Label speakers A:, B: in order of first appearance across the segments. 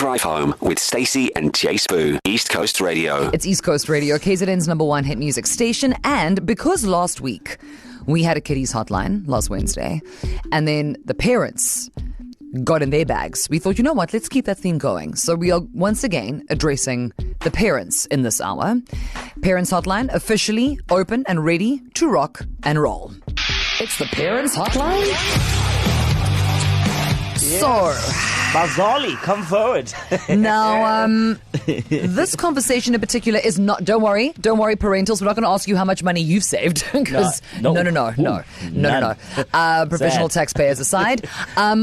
A: Drive Home with Stacey and J Sbu. East Coast Radio.
B: It's East Coast Radio, KZN's number one hit music station. And because last week we had a kiddies hotline last Wednesday, and then the parents got in their bags, we thought, you know what, let's keep that theme going. So we are once again addressing the parents in this hour. Parents Hotline officially open and ready to rock and roll. It's the Parents Hotline.
C: Yes.
B: So,
C: Bazali, come forward.
B: now, this conversation in particular is not, don't worry, parentals, we're not going to ask you how much money you've saved, because no. Professional taxpayers aside,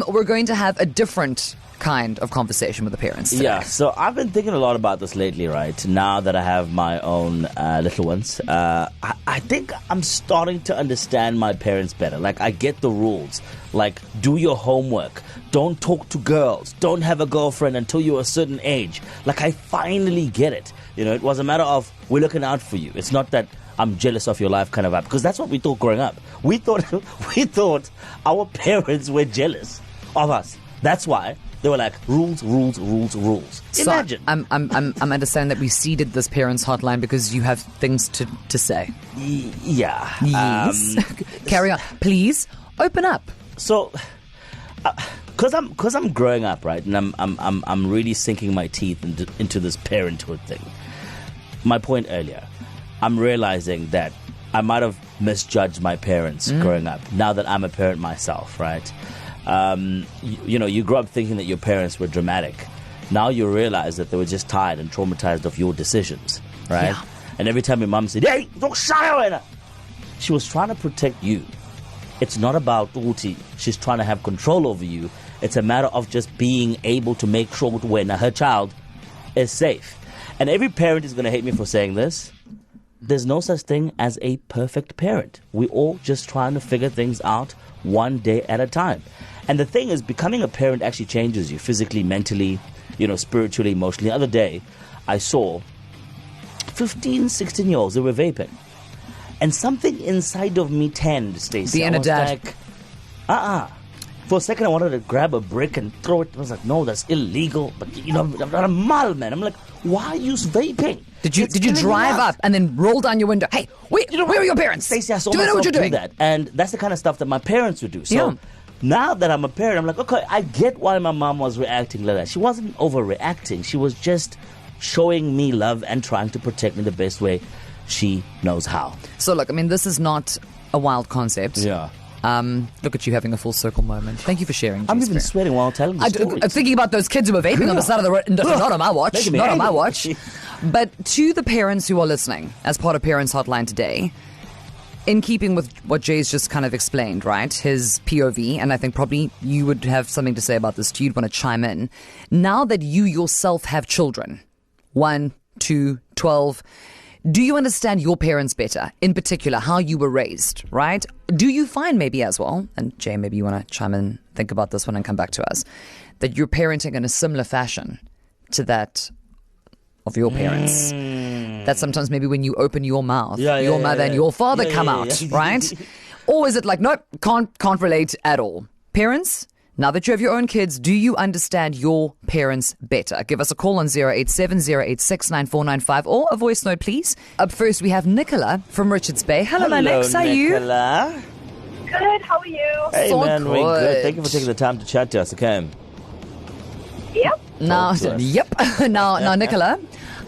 B: we're going to have a different kind of conversation with the parents today.
C: Yeah, so I've been thinking a lot about this lately, right? Now that I have my own little ones, I think I'm starting to understand my parents better. Like, I get the rules. Like, do your homework. Don't talk to girls. Don't have a girlfriend until you're a certain age. Like, I finally get it. You know, it was a matter of, we're looking out for you. It's not that I'm jealous of your life kind of vibe. Because that's what we thought growing up. We thought our parents were jealous of us. That's why they were like, rules. Imagine.
B: So I'm understanding that we seeded this parents hotline because you have things to say.
C: Yeah.
B: Yes. Carry on. Please, open up.
C: So, because I'm growing up, right, and I'm really sinking my teeth into this parenthood thing. My point earlier, I'm realizing that I might have misjudged my parents growing up. Now that I'm a parent myself, right? You grew up thinking that your parents were dramatic. Now you realize that they were just tired and traumatized of your decisions, right? Yeah. And every time your mom said, "Hey, don't shy," she was trying to protect you. It's not about Uti. She's trying to have control over you. It's a matter of just being able to make sure when her child is safe. And every parent is going to hate me for saying this. There's no such thing as a perfect parent. We're all just trying to figure things out one day at a time. And the thing is, becoming a parent actually changes you physically, mentally, spiritually, emotionally. The other day, I saw 15, 16-year-olds, they were vaping. And something inside of me turned, Stacey.
B: The inner dad.
C: Like, For a second, I wanted to grab a brick and throw it. I was like, no, that's illegal. But, I'm not a mal, man. I'm like, why are you vaping?
B: Did you drive up and then roll down your window? Hey, wait, where are your parents?
C: Stacey, I saw
B: do you know what you're doing?
C: That. And that's the kind of stuff that my parents would do. So now that I'm a parent, I'm like, okay, I get why my mom was reacting like that. She wasn't overreacting. She was just showing me love and trying to protect me the best way she knows how.
B: So look, this is not a wild concept.
C: Yeah.
B: Look at you having a full circle moment. Thank you for sharing.
C: I'm even sweating while telling the story.
B: I'm thinking about those kids who were vaping on the side of the road. Not on my watch. Not on my watch. But to the parents who are listening, as part of Parents Hotline today, in keeping with what Jay's just kind of explained, right? His POV, and I think probably you would have something to say about this too. You'd want to chime in. Now that you yourself have children, 1, 2, 12, do you understand your parents better? In particular, how you were raised, right? Do you find maybe as well, and Jay, maybe you want to chime in, think about this one and come back to us, that you're parenting in a similar fashion to that of your parents? That sometimes maybe when you open your mouth, your mother and your father come out, right? Or is it like, nope, can't relate at all? Parents, now that you have your own kids, do you understand your parents better? Give us a call on 087-086-9495 or a voice note, please. Up first, we have Nicola from Richards Bay. Hello, my Nix. How are you?
D: Good. How are you?
C: Hey,
B: So
C: man,
B: good.
C: we're good. Thank you for taking the time to chat to us, okay?
D: Yep.
B: Now,
C: Talk to us.
B: now, Nicola,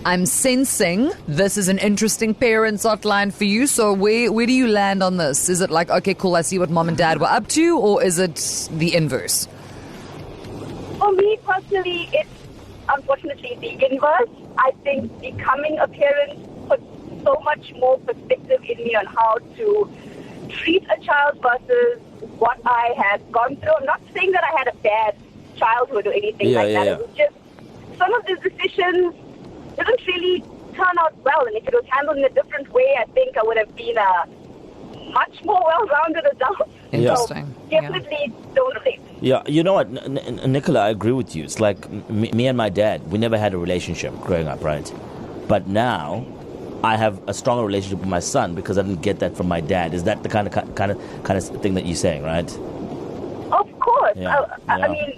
B: I'm sensing this is an interesting parents hotline for you. So where do you land on this? Is it like, okay, cool, I see what mom and dad were up to, or is it the inverse?
D: For me personally, it's unfortunately the inverse. I think becoming a parent puts so much more perspective in me on how to treat a child versus what I had gone through. I'm not saying that I had a bad childhood or anything that. It was just some of these decisions didn't really turn out well, and if it was handled in a different way, I think I would have been a much more well-rounded adult.
B: Interesting.
D: So definitely don't relate.
C: Yeah, you know what, Nicola, I agree with you. It's like me and my dad, we never had a relationship growing up, right? But now I have a stronger relationship with my son because I didn't get that from my dad. Is that the kind of thing that you're saying, right?
D: Of course.
C: Yeah,
D: I mean,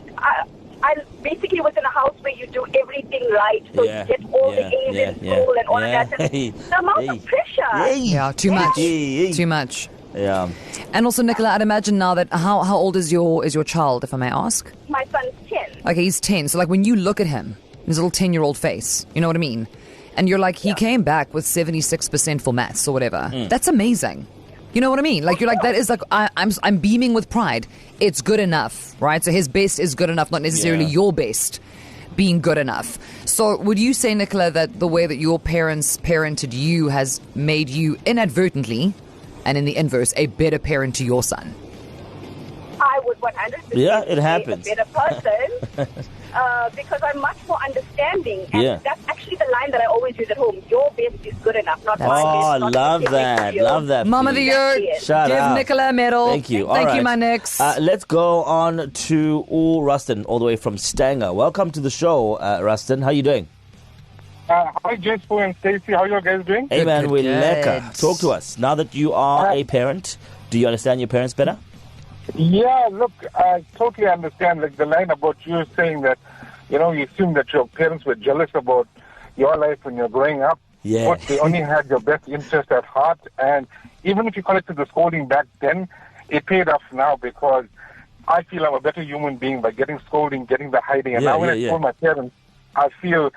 D: I I basically was in a house where you do everything right, so you get all the A's in school and all of that. And the amount of pressure.
B: Yeah, too much. Too much.
C: Yeah.
B: And also, Nicola, I'd imagine now that how old is your child, if I may ask?
D: My son's 10.
B: Okay, he's 10. So like when you look at him, his little 10-year-old face, you know what I mean? And you're like, he came back with 76% for maths or whatever. That's amazing. You know what I mean? Like, you're like, that is like, I'm beaming with pride. It's good enough, right? So his best is good enough, not necessarily your best being good enough. So would you say, Nicola, that the way that your parents parented you has made you inadvertently, and in the inverse, a better parent to your son?
D: I would 100%
C: it happens.
D: be a better person because I'm much more understanding. And that's actually the line that I always use at home. Your best is good enough, not my best.
C: Oh,
D: not
C: love that. Love that.
B: Mom of the year.
C: Shout
B: Give
C: out.
B: Nicola a medal.
C: Thank you. All
B: Thank
C: right.
B: you, my Nix.
C: Let's go on to Rustin, all the way from Stanger. Welcome to the show, Rustin. How you doing?
E: Hi, J Sbu and Stacey. How are you guys doing?
C: Hey, man, we're
B: good.
C: lekker. Talk to us. Now that you are a parent, do you understand your parents better?
E: Yeah, look, I totally understand. Like the line about you saying that, you assume that your parents were jealous about your life when you're growing up.
C: Yeah.
E: But they only had your best interest at heart. And even if you collected the scolding back then, it paid off now because I feel I'm a better human being by getting scolding, getting the hiding. And now when I scold my parents, I feel...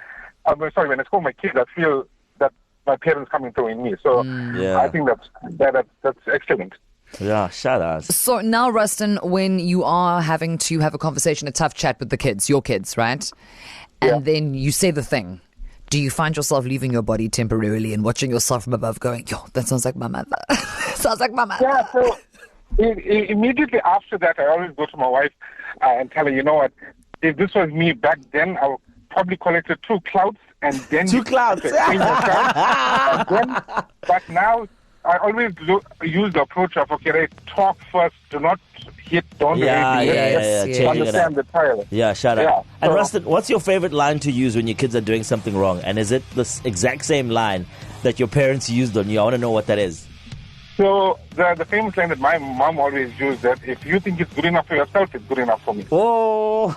E: when I scold my kids, I feel that my parents coming through in me. So I think that's excellent.
C: Yeah, shout out.
B: So now, Rustin, when you are having to have a conversation, a tough chat with the kids, your kids, right? And then you say the thing. Do you find yourself leaving your body temporarily and watching yourself from above going, yo, that sounds like my mother. Sounds like my mother.
E: Yeah, so immediately after that, I always go to my wife and tell her, you know what, if this was me back then, I would probably collected 2 clouds and then...
C: 2 clouds!
E: But now, I always use the approach of, okay, talk first, do not hit, don't understand the child.
C: Yeah, shout out.
E: Yeah,
C: and
E: so,
C: Rustin, what's your favorite line to use when your kids are doing something wrong? And is it the exact same line that your parents used on you? I want to know what that is.
E: So the famous line that my mom always used, that if you think it's good enough for yourself, it's good enough for me.
C: Oh,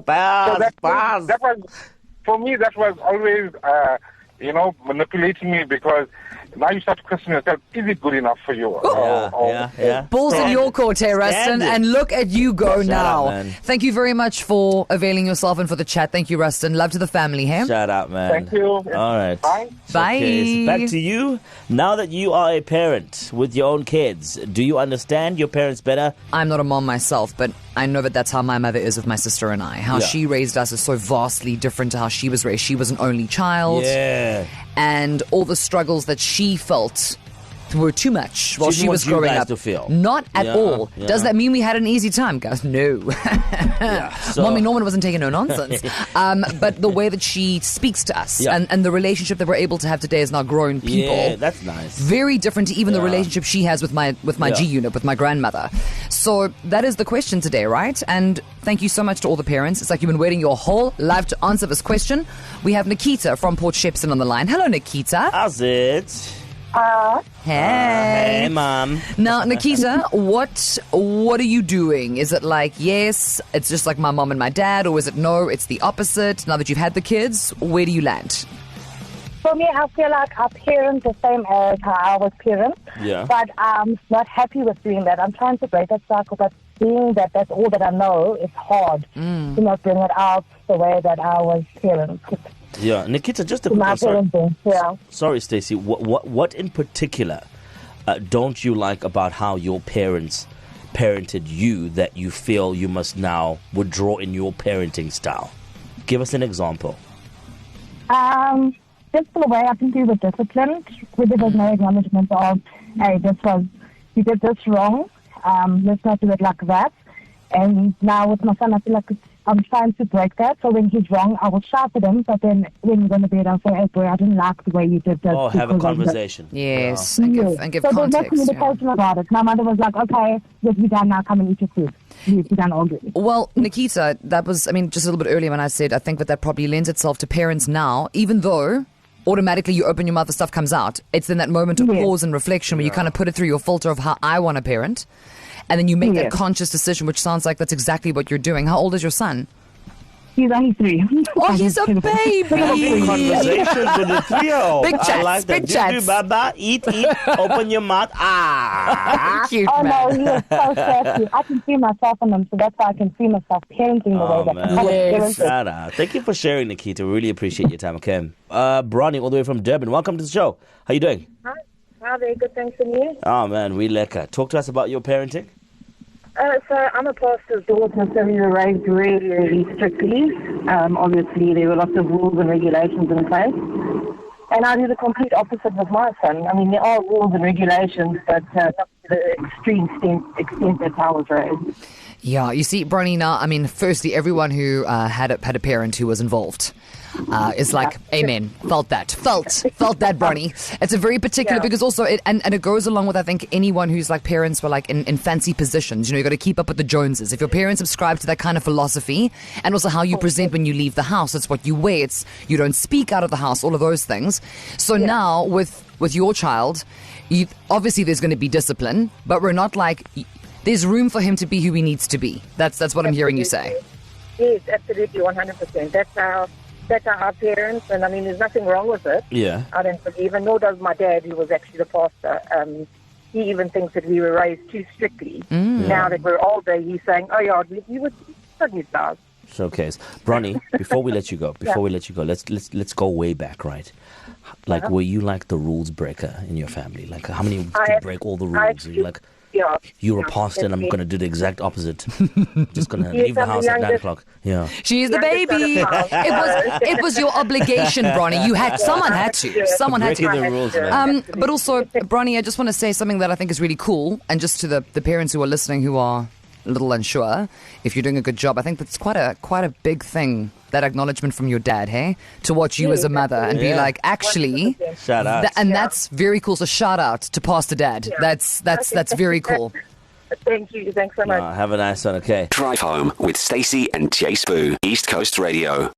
C: baz.
E: That was, for me, that was always, manipulating me because now you start to question yourself, is it good enough for you?
B: Balls in your court here, Rustin, and look at you go now.
C: Out,
B: thank you very much for availing yourself and for the chat. Thank you, Rustin. Love to the family, hey?
C: Shout out, man.
E: Thank you.
C: All right.
E: Bye.
B: Bye.
C: Okay, so back to you. Now that you are a parent with your own kids, do you understand your parents better?
B: I'm not a mom myself, but I know that that's how my mother is with my sister and I. How she raised us is so vastly different to how she was raised. She was an only child.
C: Yeah.
B: And all the struggles that she felt were too much while
C: She
B: she
C: didn't
B: was
C: want you
B: growing
C: guys
B: up.
C: to feel.
B: Not at all.
C: Yeah.
B: Does that mean we had an easy time, guys? No.
C: So-
B: Mommy Norman wasn't taking no nonsense. But the way that she speaks to us and the relationship that we're able to have today as now grown people.
C: Yeah, that's nice.
B: Very different to even the relationship she has with my G unit, with my grandmother. So that is the question today, right? And thank you so much to all the parents. It's like you've been waiting your whole life to answer this question. We have Nikita from Port Shepstone on the line. Hello, Nikita.
C: How's it?
B: Hey.
C: Hey, Mom.
B: Now, Nikita, what are you doing? Is it like, yes, it's just like my mom and my dad, or is it no, it's the opposite? Now that you've had the kids, where do you land?
F: For me, I feel like our parents the same as how I was parents.
C: Yeah.
F: But I'm not happy with doing that. I'm trying to break that cycle, but being that that's all that I know, it's hard to not bring it out the way that I was parents.
C: Yeah, Nikita, just a
F: My
C: quick
F: parenting, yeah.
C: Sorry, Stacey. What in particular don't you like about how your parents parented you that you feel you must now withdraw in your parenting style? Give us an example.
F: Just the way I think we were disciplined, where there was no acknowledgement of, hey, you did this wrong, let's not do it like that. And now with my son, I feel like I'm trying to break that. So when he's wrong, I will shout at him. But then when he's going to bed, I'll say, hey, boy, I didn't like the way you did this.
C: Oh, have a conversation.
B: Yes,
F: Yeah.
B: and give
F: so
B: context.
F: there's no communication about it. My mother was like, okay, yes, we're done now, come and eat your food. We're done already.
B: Well, Nikita, that was, just a little bit earlier when I said I think that probably lends itself to parents now, even though automatically you open your mouth, the stuff comes out. It's in that moment of pause and reflection where you kind of put it through your filter of how I want to parent. and then you make that conscious decision, which sounds like that's exactly what you're doing. How old is your son?
F: He's only 3.
B: Oh, he's a baby.
C: Conversations with a 3-year-old.
B: Big chats,
C: I like that.
B: big chats.
C: Do, baba, eat, open your mouth.
B: Cute,
F: Oh,
B: man.
F: no, he is so sassy. I can see myself in him, so that's why I can see myself parenting the way that
C: man.
F: I was
B: Yes.
F: parented.
C: Shout out. Thank you for sharing, Nikita. Really appreciate your time, okay? Bronny, all the way from Durban. Welcome to the show. How you doing?
G: Hi, very good, thanks, and you?
C: Oh, man, we lekker. Talk to us about your parenting.
G: So I'm a pastor's daughter, so we were raised really, really strictly. Obviously, there were lots of rules and regulations in place. And I do the complete opposite with my son. I mean, there are rules and regulations, but not to the extreme extent that I was raised.
B: Yeah, you see, Bronny, now, I mean, firstly, everyone who had a parent who was involved is like, amen, felt that, Bronny. It's a very particular, because also, and it goes along with, I think, anyone who's like parents were like in fancy positions. You know, you got to keep up with the Joneses. If your parents subscribe to that kind of philosophy, and also how you present when you leave the house, it's what you wear, it's you don't speak out of the house, all of those things. So now with your child, obviously there's going to be discipline, but we're not like... There's room for him to be who he needs to be. That's what I'm hearing you say.
G: Yes, absolutely, 100%. That's our parents, and I mean, there's nothing wrong with it.
C: Yeah.
G: I don't believe, and nor does my dad, who was actually the pastor. He even thinks that we were raised too strictly. Now that we're older, he's saying, "Oh yeah, you would these guys."
C: Showcase. Bronny, before we let you go, let's go way back, right? Like, were you like the rules breaker in your family? Like, how many did break all the rules? Like, you're a pastor and I'm going to do the exact opposite. Just going to leave the house at 9 o'clock. Yeah.
B: She's the baby. It was your obligation, Bronny. Someone had to. Someone had
C: Breaking
B: to.
C: the rules, man.
B: But also, Bronny, I just want to say something that I think is really cool, and just to the parents who are listening who are a little unsure, if you're doing a good job, I think that's quite a big thing, that acknowledgement from your dad, hey? To watch you as a mother and be like, actually,
C: shout out.
B: That's very cool. So shout out to Pastor Dad. That's very cool.
G: Thank you. Thanks so much.
C: Have a nice one, okay?
A: Drive home with Stacey and J Sbu, East Coast Radio.